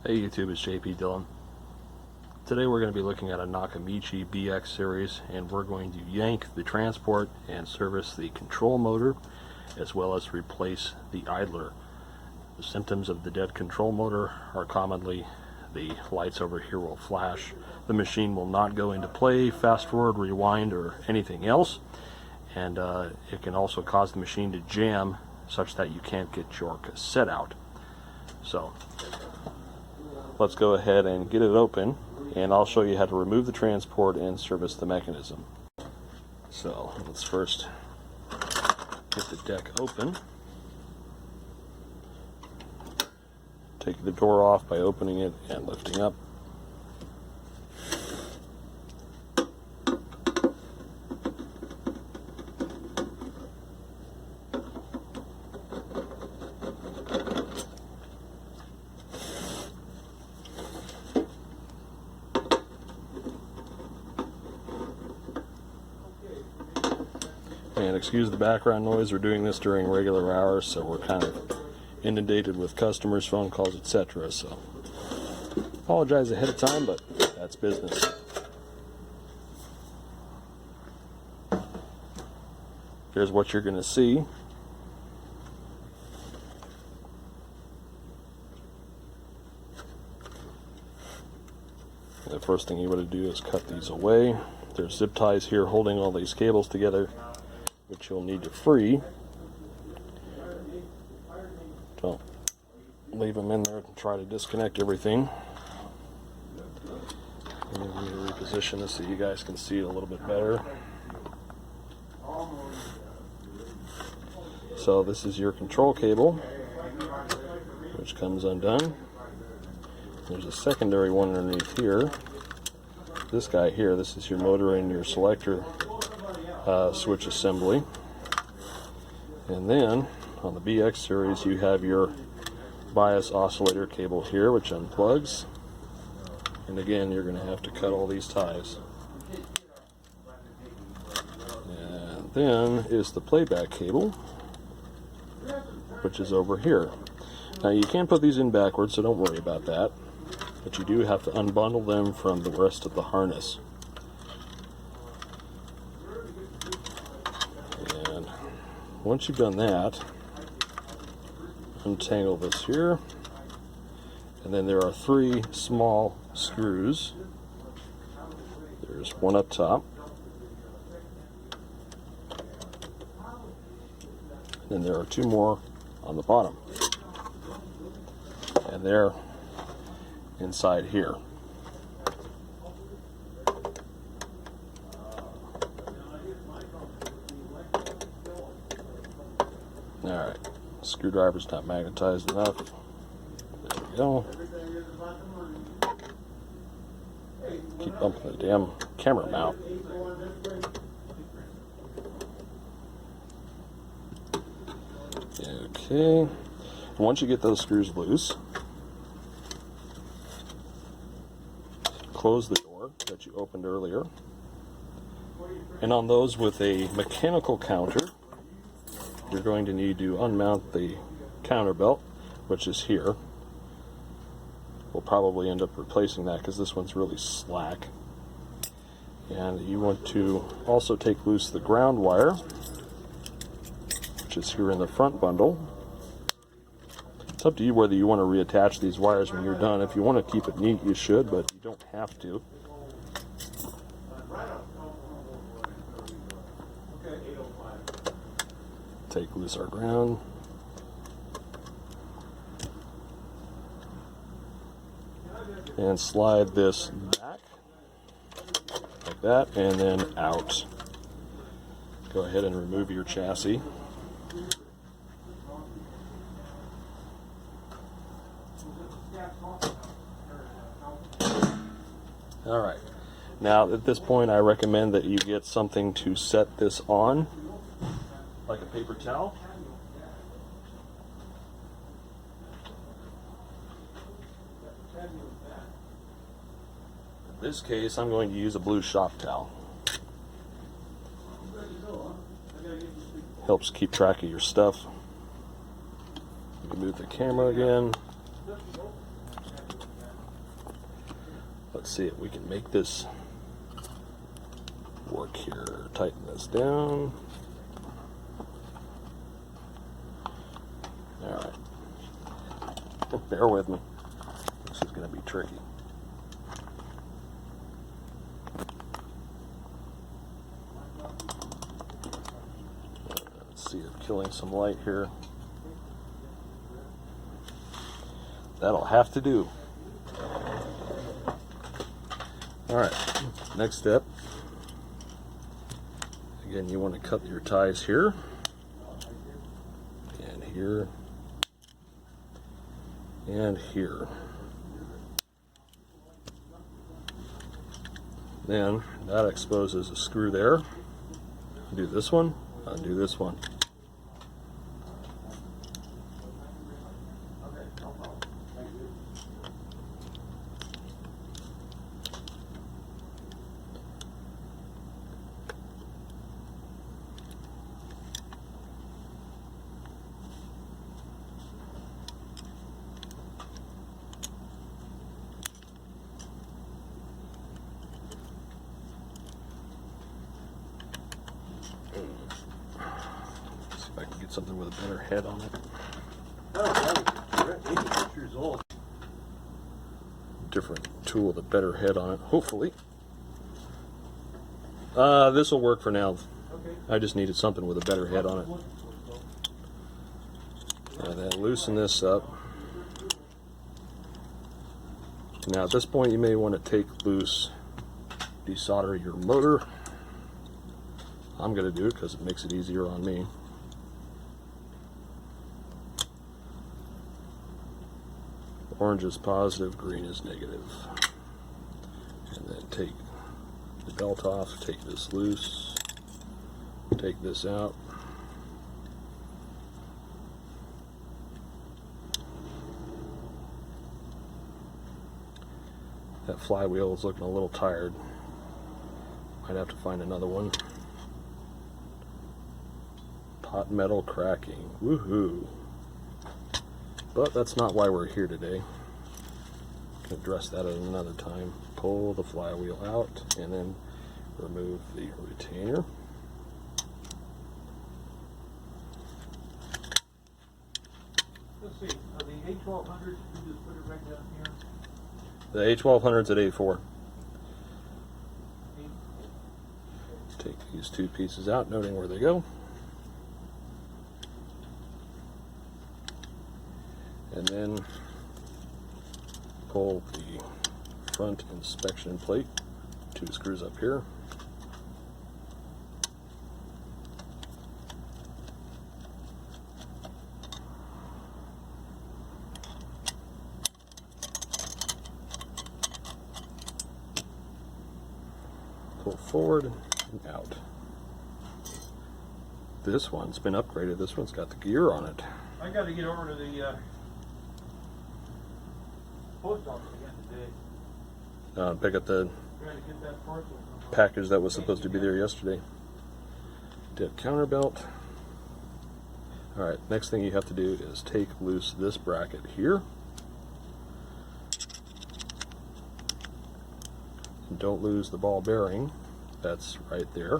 Hey YouTube, it's JP Dillon. Today we're going to be looking at a Nakamichi BX series, and we're going to yank the transport and service the control motor as well as replace the idler. The symptoms of the dead control motor are commonly the lights over here will flash, the machine will not go into play, fast forward, rewind, or anything else, and it can also cause the machine to jam such that you can't get your cassette out. So let's go ahead and get it open, and I'll show you how to remove the transport and service the mechanism. So let's first get the deck open. Take the door off by opening it and lifting up. And excuse the background noise, we're doing this during regular hours, so we're kind of inundated with customers, phone calls, etc. So apologize ahead of time, but that's business. Here's what you're going to see. The first thing you want to do is cut these away. There's zip ties here holding all these cables together, which you'll need to free. Don't leave them in there and try to disconnect everything. And then I'm going to reposition this so you guys can see it a little bit better. So this is your control cable, which comes undone. There's a secondary one underneath here. This guy here, this is your motor and your selector switch assembly. And then on the BX series you have your bias oscillator cable here, which unplugs, and again you're going to have to cut all these ties. And then is the playback cable, which is over here. Now you can put these in backwards, so don't worry about that, but you do have to unbundle them from the rest of the harness. Once you've done that, untangle this here, and then there are 3 small screws. There's one up top, and then there are 2 more on the bottom, and they're inside here. Alright, screwdriver's not magnetized enough. There we go. Keep bumping the damn camera mount. Okay, and once you get those screws loose, close the door that you opened earlier. And on those with a mechanical counter, you're going to need to unmount the counter belt, which is here. We'll probably end up replacing that because this one's really slack. And you want to also take loose the ground wire, which is here in the front bundle. It's up to you whether you want to reattach these wires when you're done. If you want to keep it neat, you should, but you don't have to. Take loose our ground. And slide this back like that, and then out. Go ahead and remove your chassis. Alright, now at this point I recommend that you get something to set this on, like a paper towel. In this case, I'm going to use a blue shop towel. Helps keep track of your stuff. Move the camera again. let's see if we can make this work here. Tighten this down. Alright. Bear with me. This is going to be tricky. Let's see if killing some light here. That'll have to do. Alright, next step. Again, you want to cut your ties here, and here, and here. Then that exposes a screw there. Do this one, undo this one. See if I can get something with a better head on it. Oh, 86 years old. Different tool with a better head on it, hopefully. This will work for now. Okay. I just needed something with a better head on it. And then loosen this up. Now at this point you may want to take loose, desolder your motor. I'm going to do it because it makes it easier on me. Orange is positive, green is negative. And then take the belt off, take this loose, take this out. That flywheel is looking a little tired. Might have to find another one. Hot metal cracking, woohoo! But that's not why we're here today. Can address that at another time. Pull the flywheel out and then remove the retainer. Let's see, the A1200s, you just put it right down here. The A1200's at A4. Take these two pieces out, noting where they go. And then pull the front inspection plate, two screws up here. Pull forward and out. This one's been upgraded. This one's got the gear on it. I got to get over to the post office again today. Pick up the Trying to get that parcel. package that was supposed to be there yesterday. Dead counterbelt. Alright, next thing you have to do is take loose this bracket here. And don't lose the ball bearing. That's right there.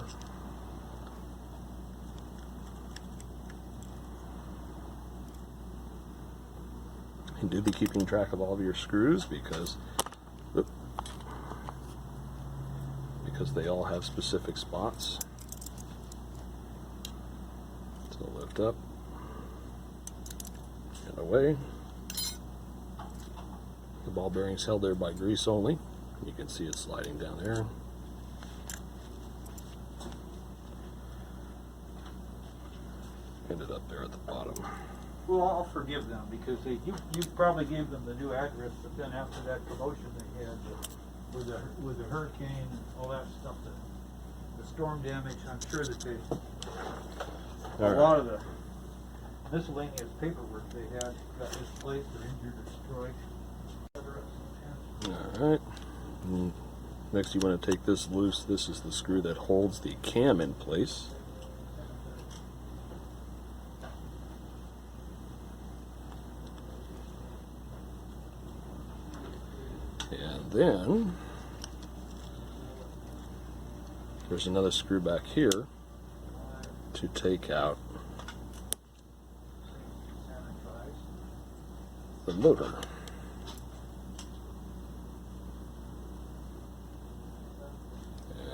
And do be keeping track of all of your screws because they all have specific spots. So lift up and away. The ball bearing's held there by grease only. You can see it sliding down there. Ended up there at the bottom. Well, I'll forgive them because you probably gave them the new address, but then after that promotion they had with the hurricane and all that stuff, the storm damage, I'm sure that a lot of the miscellaneous paperwork they had got misplaced or injured or destroyed. Alright. Next you want to take this loose. This is the screw that holds the cam in place. And then There's another screw back here to take out the motor.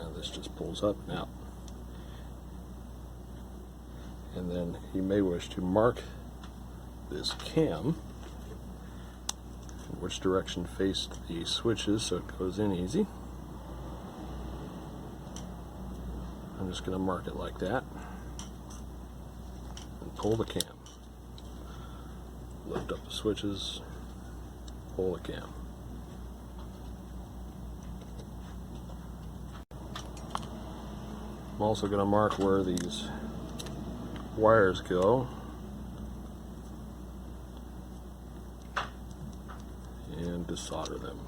And this just pulls up and out. And then you may wish to mark this cam, which direction faced the switches, so it goes in easy. I'm just going to mark it like that and pull the cam. Lift up the switches, pull the cam. I'm also going to mark where these wires go and desolder them.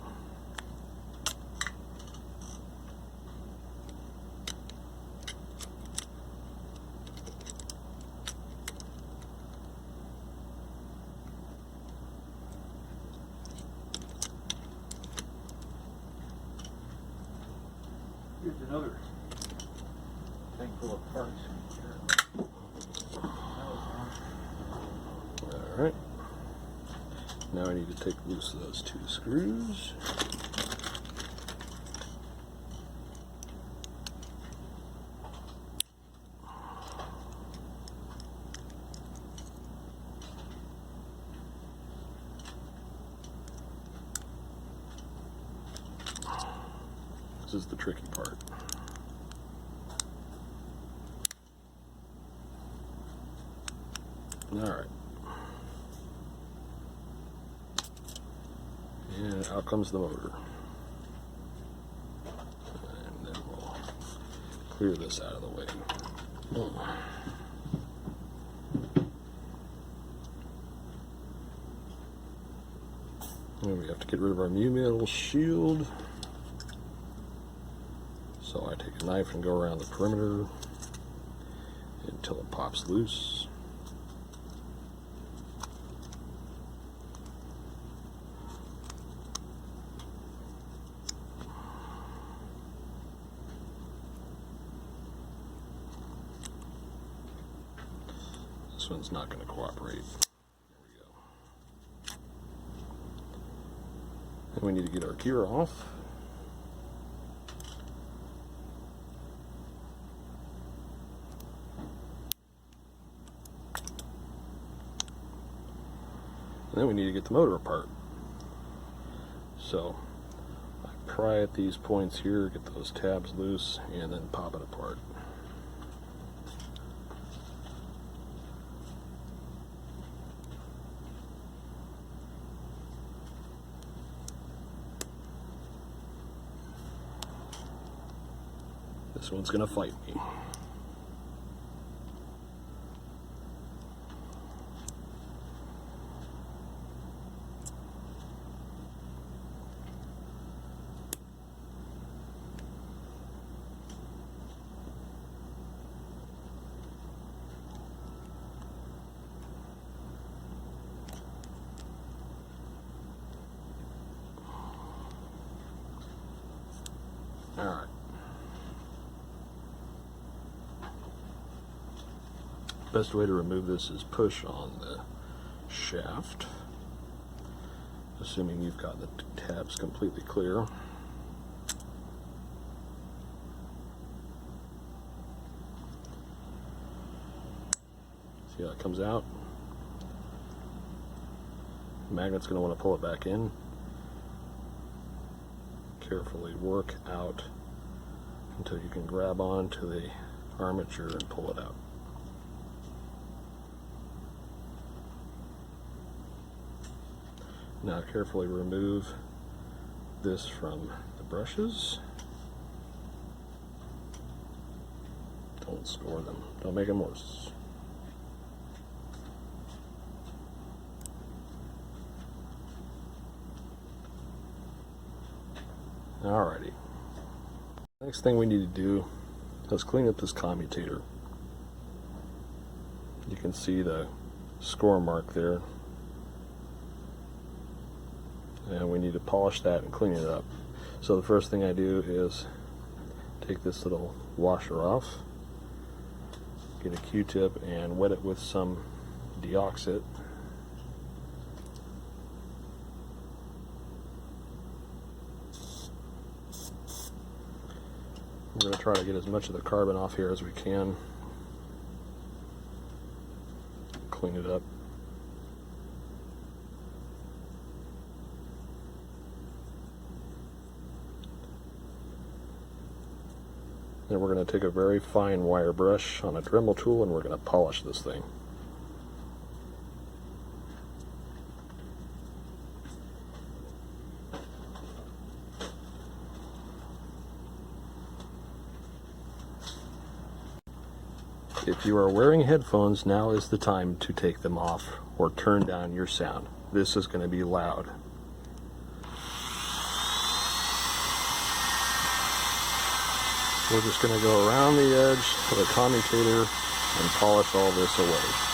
Here's another thing full of parts. Alright. Now I need to take loose those two screws. This is the tricky part. Alright. And out comes the motor. And then we'll clear this out of the way. And we have to get rid of our mu metal shield. So I take a knife and go around the perimeter until it pops loose. This one's not going to cooperate. There we go. And we need to get our gear off. And then we need to get the motor apart. So I pry at these points here, get those tabs loose, and then pop it apart. This one's gonna fight me. All right. Best way to remove this is push on the shaft, assuming you've got the tabs completely clear. See how it comes out? The magnet's going to want to pull it back in. Carefully work out until you can grab onto the armature and pull it out. Now carefully remove this from the brushes. Don't score them. Don't make them worse. Alrighty. Next thing we need to do is clean up this commutator. You can see the score mark there. And we need to polish that and clean it up. So the first thing I do is take this little washer off. Get a Q-tip and wet it with some deoxit. We're going to try to get as much of the carbon off here as we can. Clean it up. Then we're going to take a very fine wire brush on a Dremel tool and we're going to polish this thing. If you are wearing headphones, now is the time to take them off or turn down your sound. This is going to be loud. We're just going to go around the edge of the commutator and polish all this away.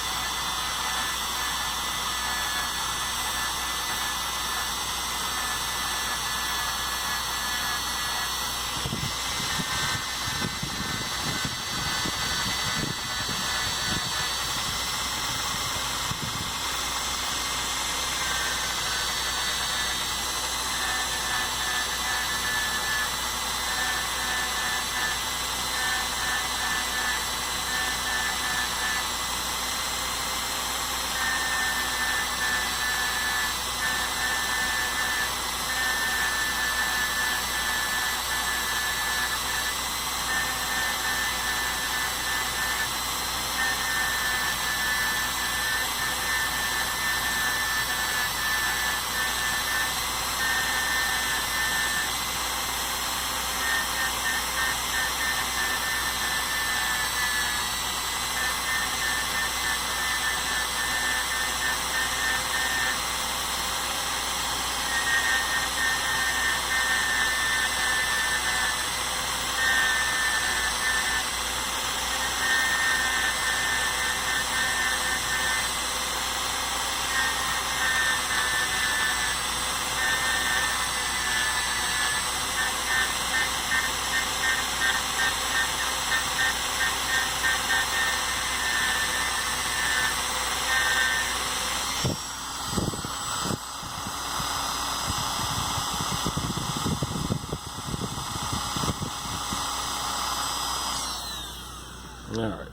Alright,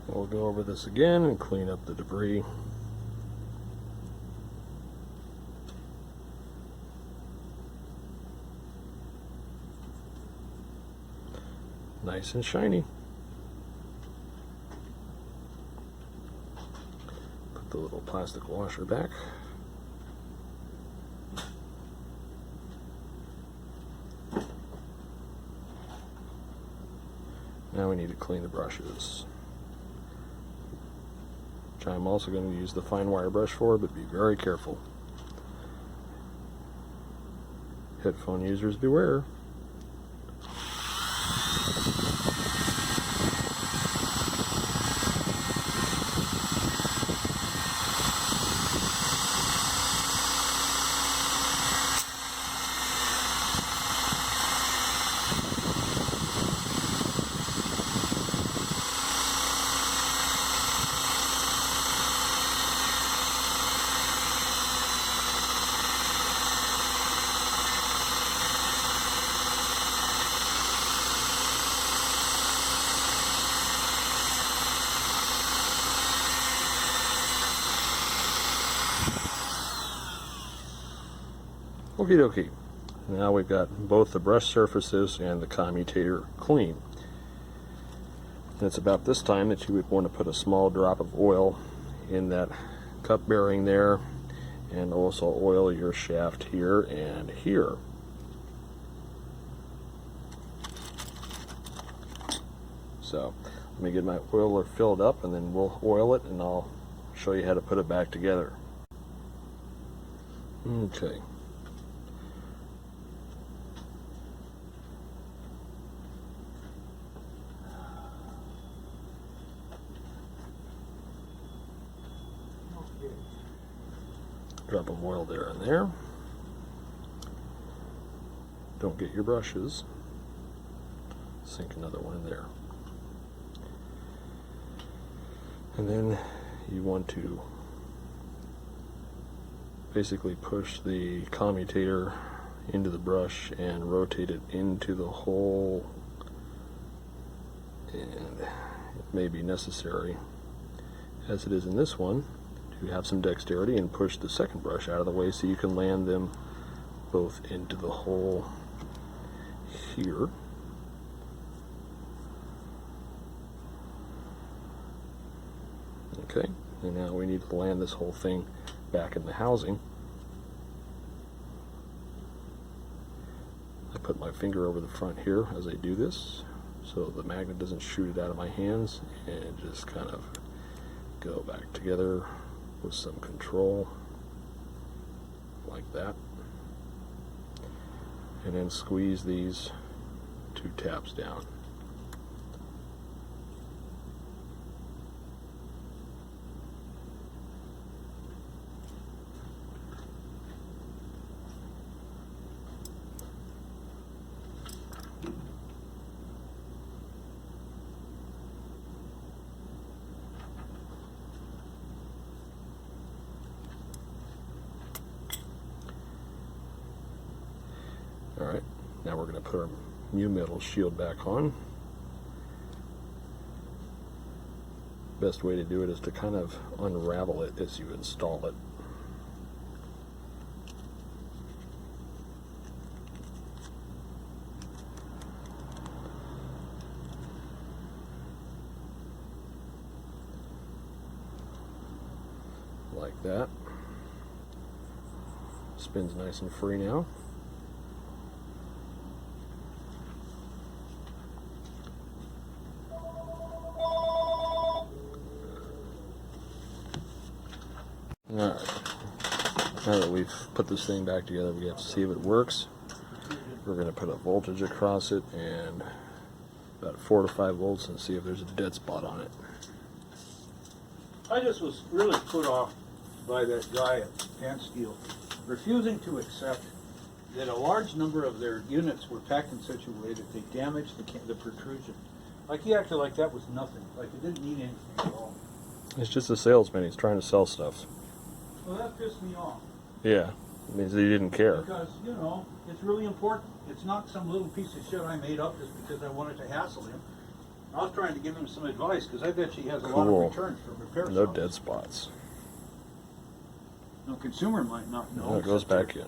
we'll go over this again and clean up the debris. Nice and shiny. Put the little plastic washer back. Now we need to clean the brushes, which I'm also going to use the fine wire brush for, but be very careful. Headphone users beware. Okie dokie. Now we've got both the brush surfaces and the commutator clean. And it's about this time that you would want to put a small drop of oil in that cup bearing there, and also oil your shaft here and here. So let me get my oiler filled up and then we'll oil it and I'll show you how to put it back together. Okay. Drop of oil there and there. Don't get your brushes. sink another one in there. And then you want to basically push the commutator into the brush and rotate it into the hole, and it may be necessary, as it is in this one, to have some dexterity and push the second brush out of the way so you can land them both into the hole here. Okay, and now we need to land this whole thing back in the housing. I put my finger over the front here as I do this so the magnet doesn't shoot it out of my hands, and just kind of go back together with some control like that, and then squeeze these 2 taps down. Alright, now we're going to put our mu metal shield back on. Best way to do it is to kind of unravel it as you install it. Like that. Spins nice and free now. Alright, now that we've put this thing back together, we have to see if it works. We're going to put a voltage across it and about 4 to 5 volts and see if there's a dead spot on it. I just was really put off by that guy at Steel refusing to accept that a large number of their units were packed in such a way that they damaged the protrusion. Like, he acted like that was nothing, like it didn't mean anything at all. It's just a salesman, he's trying to sell stuff. Well, that pissed me off. Yeah, it means he didn't care. Because, you know, it's really important. It's not some little piece of shit I made up just because I wanted to hassle him. I was trying to give him some advice because I bet he has a lot of returns from repair No shops. dead spots. No consumer might not know. No, it goes back in.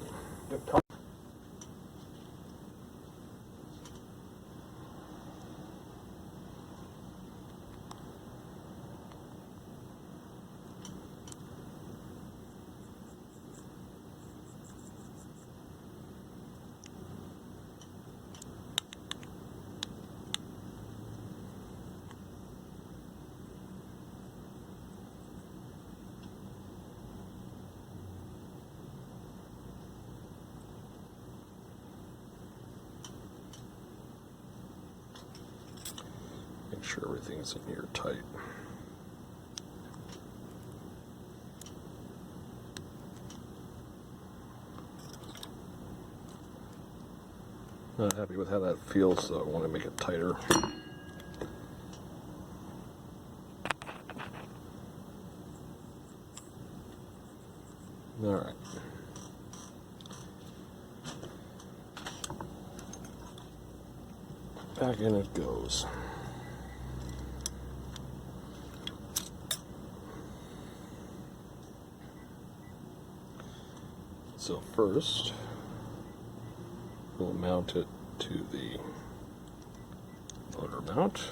Make sure everything's in here tight. Not happy with how that feels, so I want to make it tighter. Alright. Back in it goes. So first, we'll mount it to the motor mount.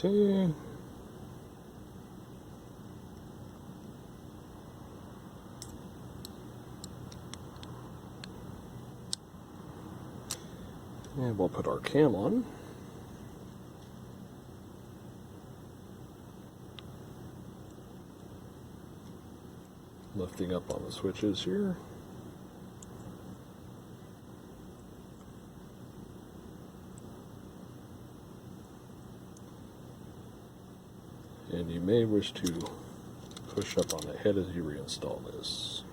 Okay. And we'll put our cam on. Lifting up on the switches here. And you may wish to push up on the head as you reinstall this.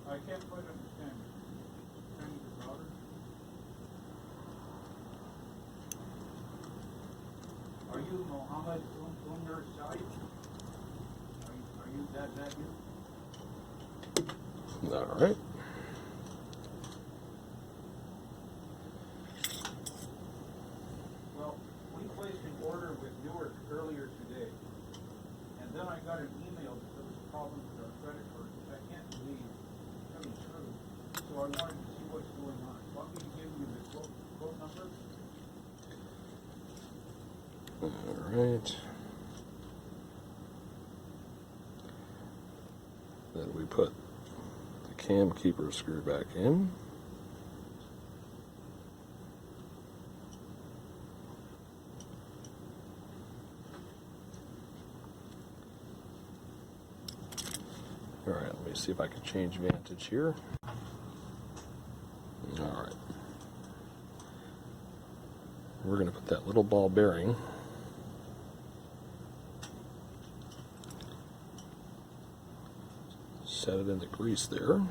I can't quite understand. Turning the router. Are you Mohammed Umar Said? Are you that you? All right. Well, we placed an order with Newark earlier today, and then I got an email that there was a problem with our credit card, which I can't believe is really true. So I wanted to see what's going on. Want me to give you the quote number? All right. Then we put the cam keeper screw back in. All right, let me see if I can change vantage here. All right. We're going to put that little ball bearing set it in the grease there.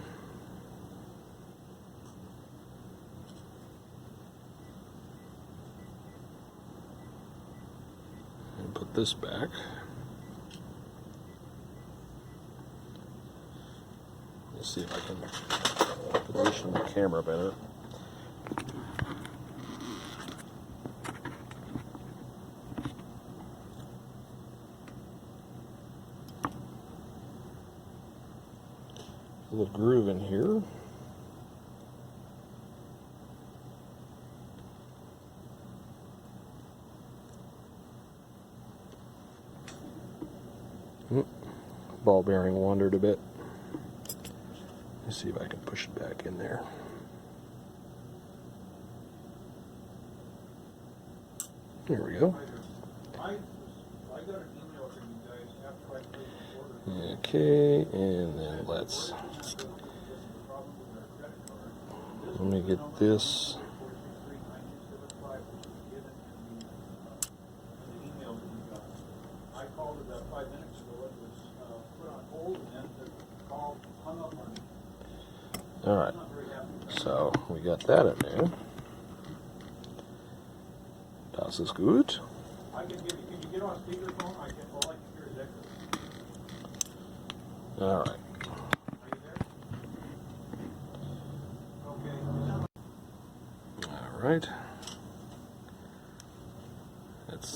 And put this back. Let's see if I can position the camera better. A little groove in here. Ball bearing wandered a bit. Let's see if I can push it back in there. There we go. I got an email from you guys after I placed the order. Okay, and then let's, let me get this. I called about 5 minutes ago. It was put on hold, and then the call hung up on me. All right, so we got that in there. Das ist gut. I can give you, can you get on speakerphone? All I can hear is echo. All right. Are you there? Okay. All right. Let's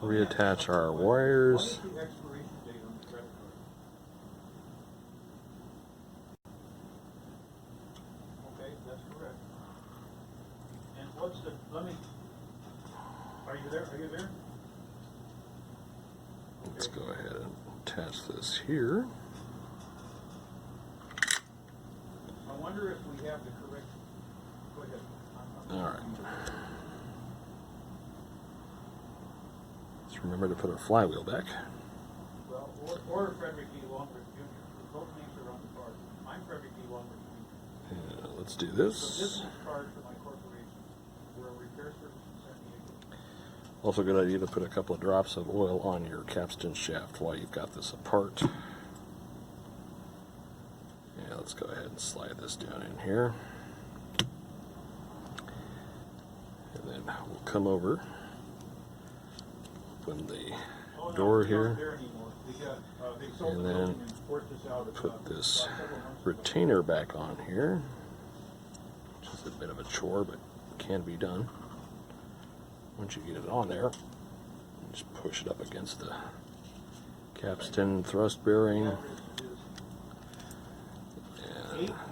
reattach our wires. What is the expiration date on the credit card? Okay, that's correct. And what's the, let me, are you there? Are you there? Let's go ahead and attach this here. I wonder if we have the correct, go ahead. All right. Let's remember to put our flywheel back. Well, or Frederick E. Longford Jr. Both names are on the card. I'm Frederick E. Longford Jr. Let's do So this. this is a card for my corporation. We're a repair service in San Diego. Also a good idea to put a couple of drops of oil on your capstan shaft while you've got this apart. Yeah, let's go ahead and slide this down in here. And then we'll come over, open the door here, and then put this retainer back on here, which is a bit of a chore, but can be done. Once you get it on there, just push it up against the capstan thrust bearing.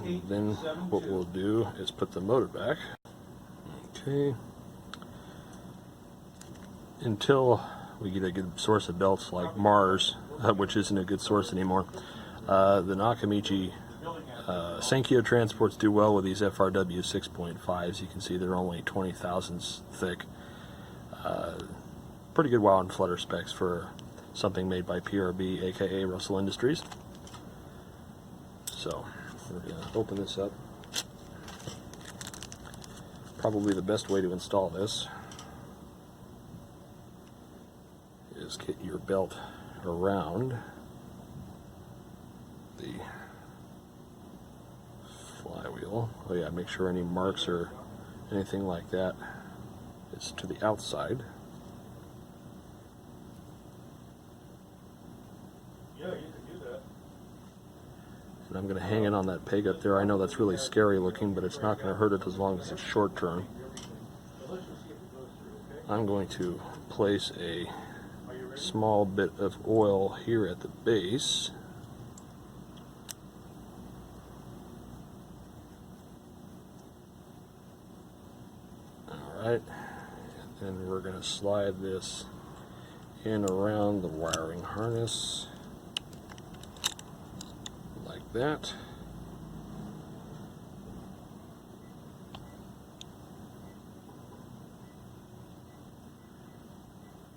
And then what we'll do is put the motor back. Okay. Until we get a good source of belts like Mars, which isn't a good source anymore. The Nakamichi sankyo transports do well with these FRW 6.5s. You can see they're only 20 thousandths thick. Pretty good wow and flutter specs for something made by PRB, aka Russell Industries. So we're going to open this up. Probably the best way to install this is get your belt around the flywheel. Oh yeah, make sure any marks or anything like that is to the outside. Yeah, you can do that. And I'm going to hang it on that peg up there. I know that's really scary looking, but it's not going to hurt it as long as it's short term. I'm going to place a small bit of oil here at the base. Alright, and then we're going to slide this in around the wiring harness like that.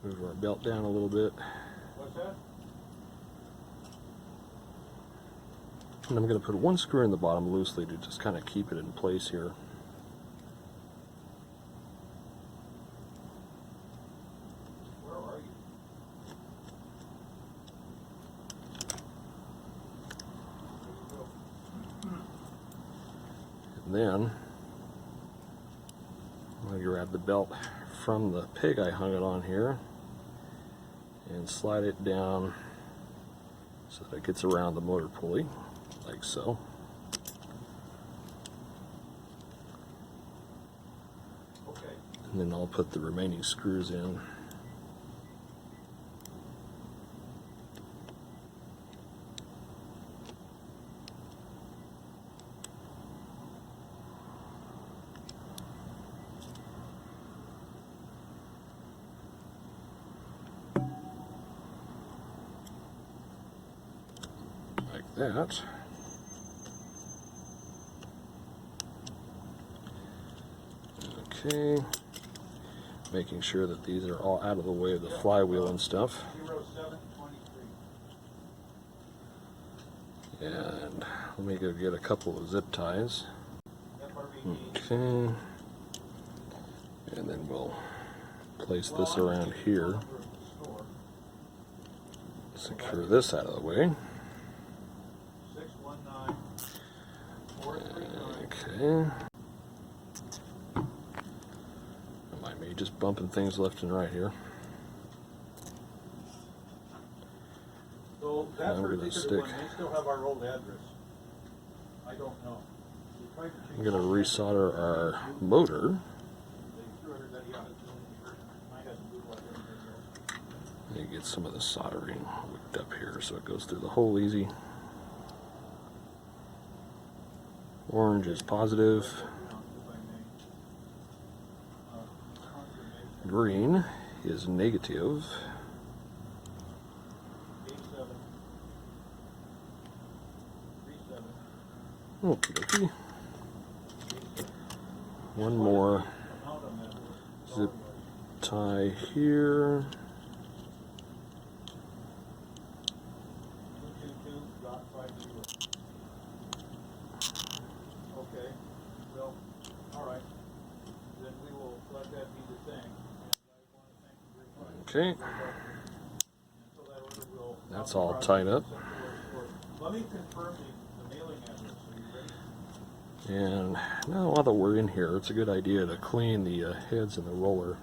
Move our belt down a little bit. What's that? And I'm going to put one screw in the bottom loosely to just kind of keep it in place here. Where are you? And then I'm going to grab the belt from the peg I hung it on here and slide it down so that it gets around the motor pulley, like so. Okay. And then I'll put the remaining screws in. Like that. Okay, making sure that these are all out of the way of the flywheel and stuff. 0723. And let me go get a couple of zip ties. Okay, and then we'll place this around here. Secure this out of the way. 619 439. Okay. Mind me just bumping things left and right here. So that I'm gonna particular stick. one, they still have our old address. I don't know. We tried to change I'm going to all that. resolder our motor. They threw everybody out. I had to do like everything else. And get some of the soldering hooked up here so it goes through the hole easy. Orange is positive. Green is negative. Okie dokie. One more zip tie here. Okay, well, all right. Then we will let that be the thing. And I want to thank you very much. Okay, And so that order will. that's all tied up. Let me confirm the mailing address. Are you ready? And now while that we're in here, it's a good idea to clean the heads and the roller.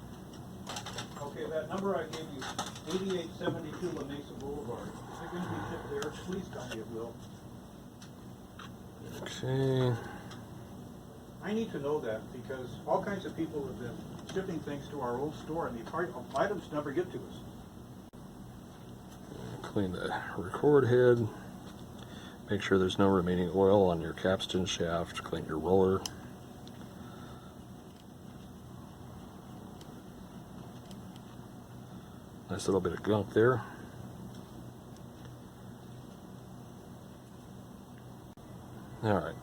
Okay, that number I gave you, 8872 La Mesa Boulevard. Is it going to be shipped there? Please tell me it will. Okay, I need to know that because all kinds of people have been shipping things to our old store and the items never get to us. clean the record head. Make sure there's no remaining oil on your capstan shaft. Clean your roller. Nice little bit of gunk there. Alright,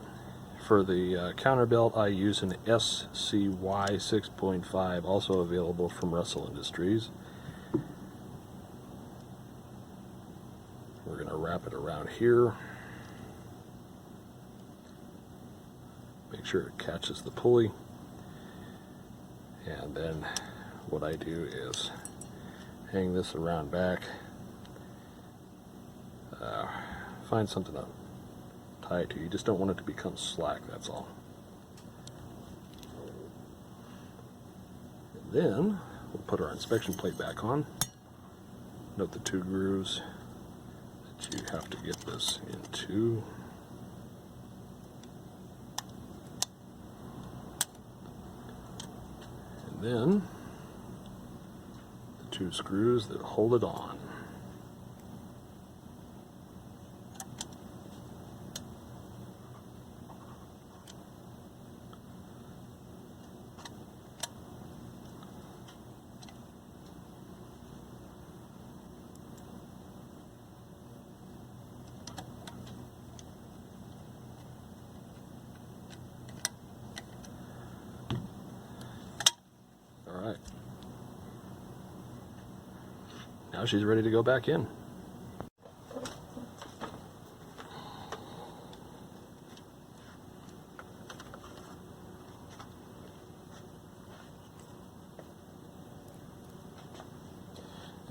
for the counter belt I use an SCY 6.5, also available from Russell Industries. We're going to wrap it around here. Make sure it catches the pulley. And then what I do is hang this around back. Find something to tie it to. You just don't want it to become slack, that's all. And then we'll put our inspection plate back on. Note the 2 grooves that you have to get this into. And then the 2 screws that hold it on. Alright. Now she's ready to go back in.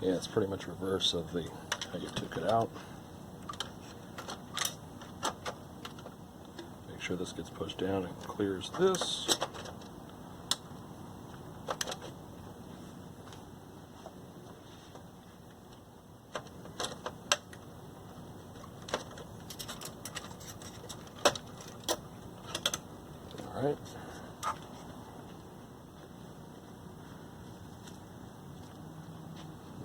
Yeah, it's pretty much reverse of the how you took it out. Make sure this gets pushed down and clears this. Alright.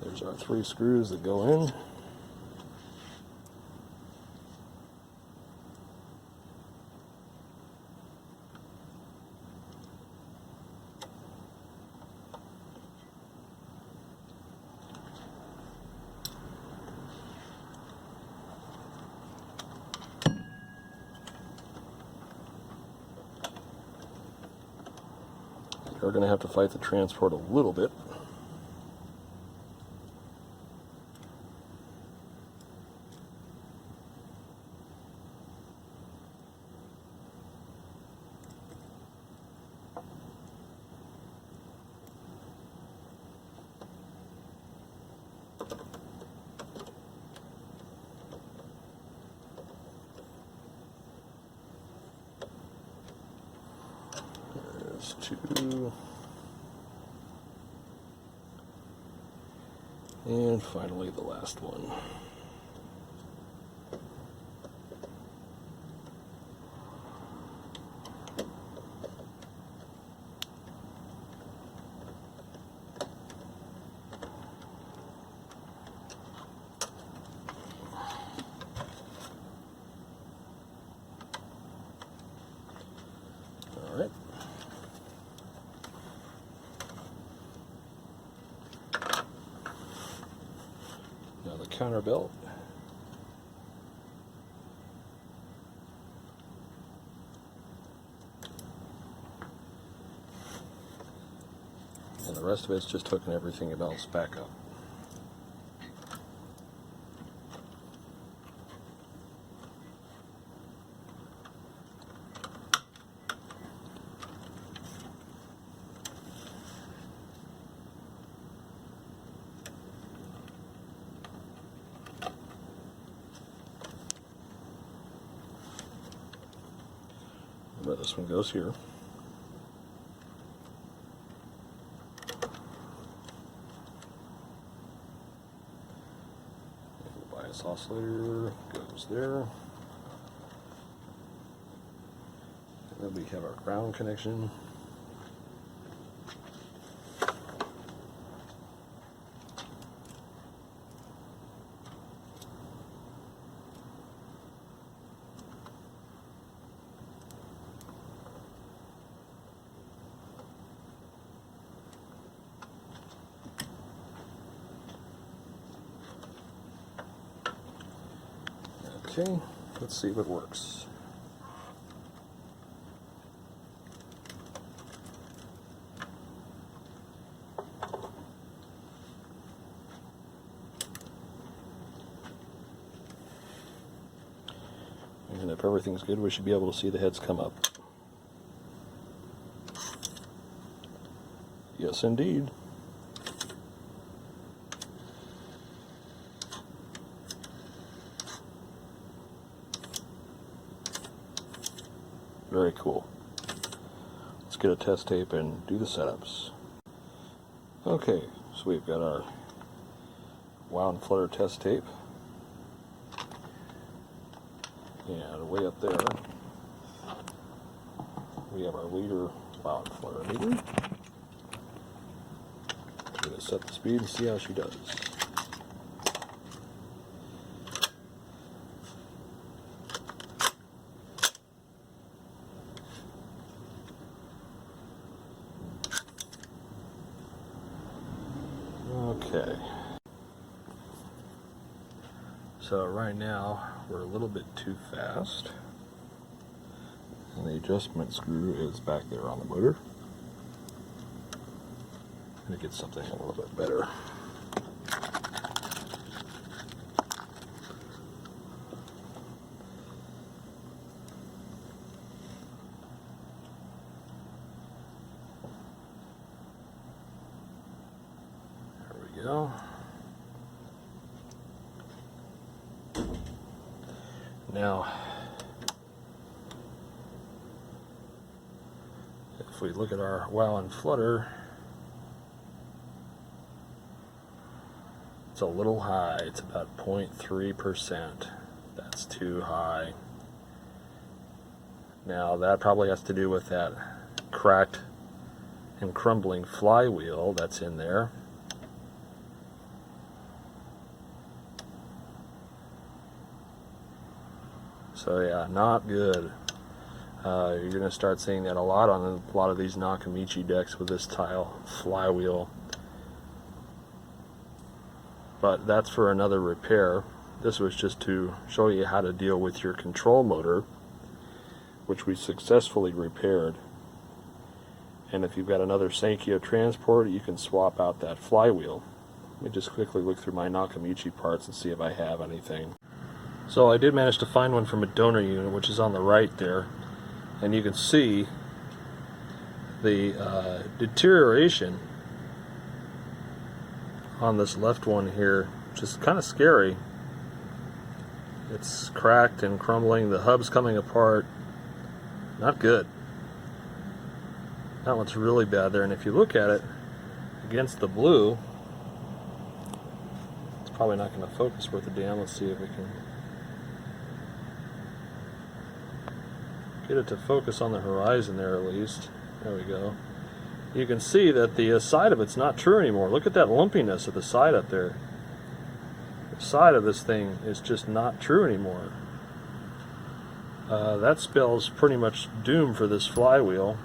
There's our 3 screws that go in. You're going to have to fight the transport a little bit. There's 2. And finally the last one. All right. Now the counter belt. And the rest of it's just hooking everything else back up. Remember, this one goes here. The bias oscillator goes there. And then we have our ground connection. Okay, let's see if it works. And if everything's good, we should be able to see the heads come up. Yes, indeed. Very cool. Let's get a test tape and do the setups. Okay, so we've got our wound flutter test tape. And way up there, we have our leader wound flutter meter. We're going to set the speed and see how she does. Okay. So right now we're a little bit too fast. And the adjustment screw is back there on the motor. I'm going to get something a little bit better. There we go. Now, if we look at our wow and flutter, it's a little high. It's about 0.3%. That's too high. Now that probably has to do with that cracked and crumbling flywheel that's in there. So yeah, not good. You're going to start seeing that a lot on a lot of these Nakamichi decks with this style flywheel. But that's for another repair. This was just to show you how to deal with your control motor, which we successfully repaired. And if you've got another Sankyo transport, you can swap out that flywheel. Let me just quickly look through my Nakamichi parts and see if I have anything. So I did manage to find one from a donor unit, which is on the right there, and you can see the deterioration on this left one here, which is kind of scary. It's cracked and crumbling, the hub's coming apart. Not good. That one's really bad there, and if you look at it against the blue, it's probably not going to focus worth a damn. Let's see if we can get it to focus on the horizon there at least. There we go. You can see that the side of it's not true anymore. Look at that lumpiness at the side up there. The side of this thing is just not true anymore. That spells pretty much doom for this flywheel.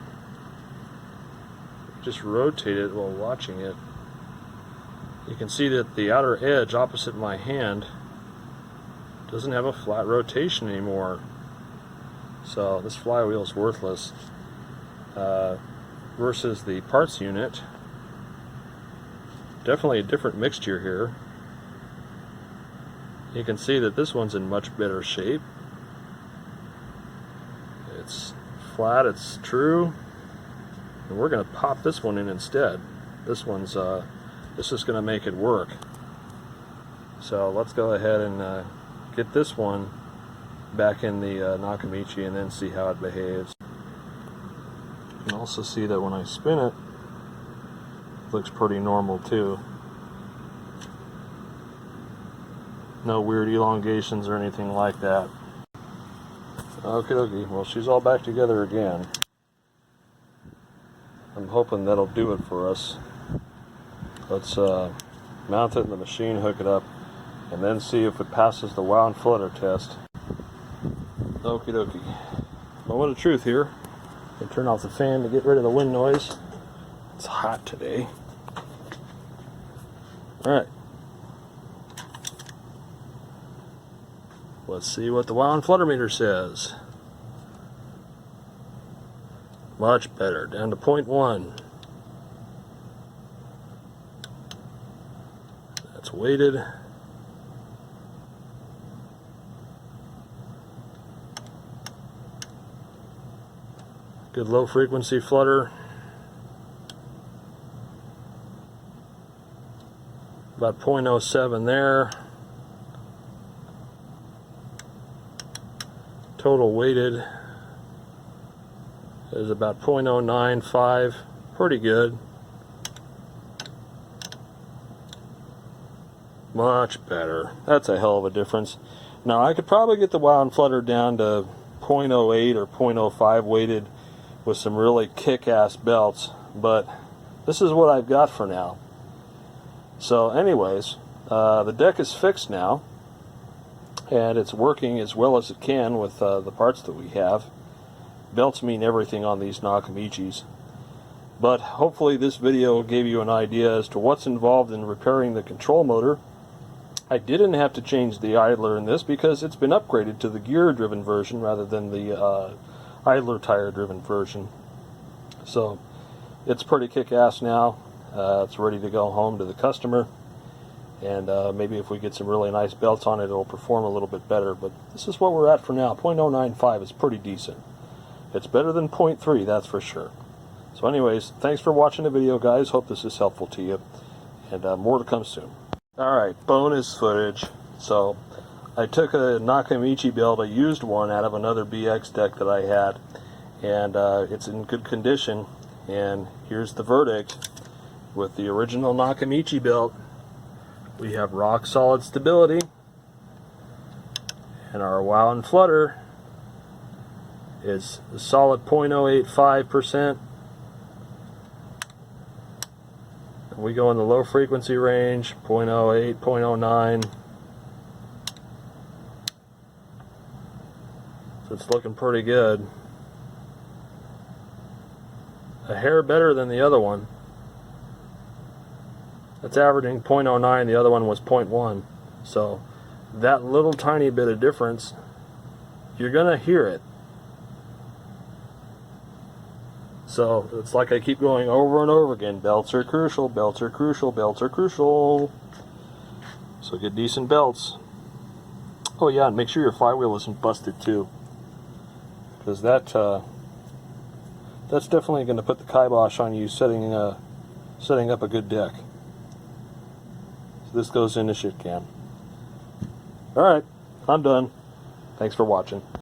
Just rotate it while watching it. You can see that the outer edge opposite my hand doesn't have a flat rotation anymore. So this flywheel is worthless. Versus the parts unit, definitely a different mixture here. You can see that this one's in much better shape. It's flat, it's true, and we're going to pop this one in instead. This one's this is going to make it work. So let's go ahead and get this one back in the Nakamichi and then see how it behaves. You can also see that when I spin it, it looks pretty normal too. No weird elongations or anything like that. Okie dokie, well she's all back together again. I'm hoping that'll do it for us. Let's mount it in the machine, hook it up, and then see if it passes the wound flutter test. Okie dokie. Moment of truth here. I turn off the fan to get rid of the wind noise. It's hot today. Alright. let's see what the wow and flutter meter says. Much better, down to 0.1. That's weighted. Good low frequency flutter. About 0.07 there. Total weighted is about 0.095. Pretty good. Much better. That's a hell of a difference. Now I could probably get the wow and flutter down to 0.08 or 0.05 weighted with some really kick-ass belts, but this is what I've got for now. So anyways, the deck is fixed now, and it's working as well as it can with the parts that we have. Belts mean everything on these Nakamichis. But hopefully this video gave you an idea as to what's involved in repairing the control motor. I didn't have to change the idler in this because it's been upgraded to the gear-driven version rather than the idler tire-driven version. So it's pretty kick-ass now. It's ready to go home to the customer, and maybe if we get some really nice belts on it, it'll perform a little bit better. But this is what we're at for now. 0.095 is pretty decent. It's better than 0.3, that's for sure. So anyways, thanks for watching the video, guys. Hope this is helpful to you, and more to come soon. Alright, bonus footage. So I took a Nakamichi belt, a used one, out of another BX deck that I had, and it's in good condition. And here's the verdict. With the original Nakamichi belt, we have rock solid stability, and our wow and flutter is a solid 0.085%. And we go in the low frequency range, 0.08, 0.09. So it's looking pretty good. A hair better than the other one. It's averaging 0.09, the other one was 0.1. So that little tiny bit of difference, you're gonna hear it. So it's like I keep going over and over again, belts are crucial, belts are crucial, belts are crucial. So get decent belts. Oh yeah, and make sure your flywheel isn't busted too, because that's definitely going to put the kibosh on you setting up a good deck. So this goes in the shit can. Alright, I'm done. Thanks for watching.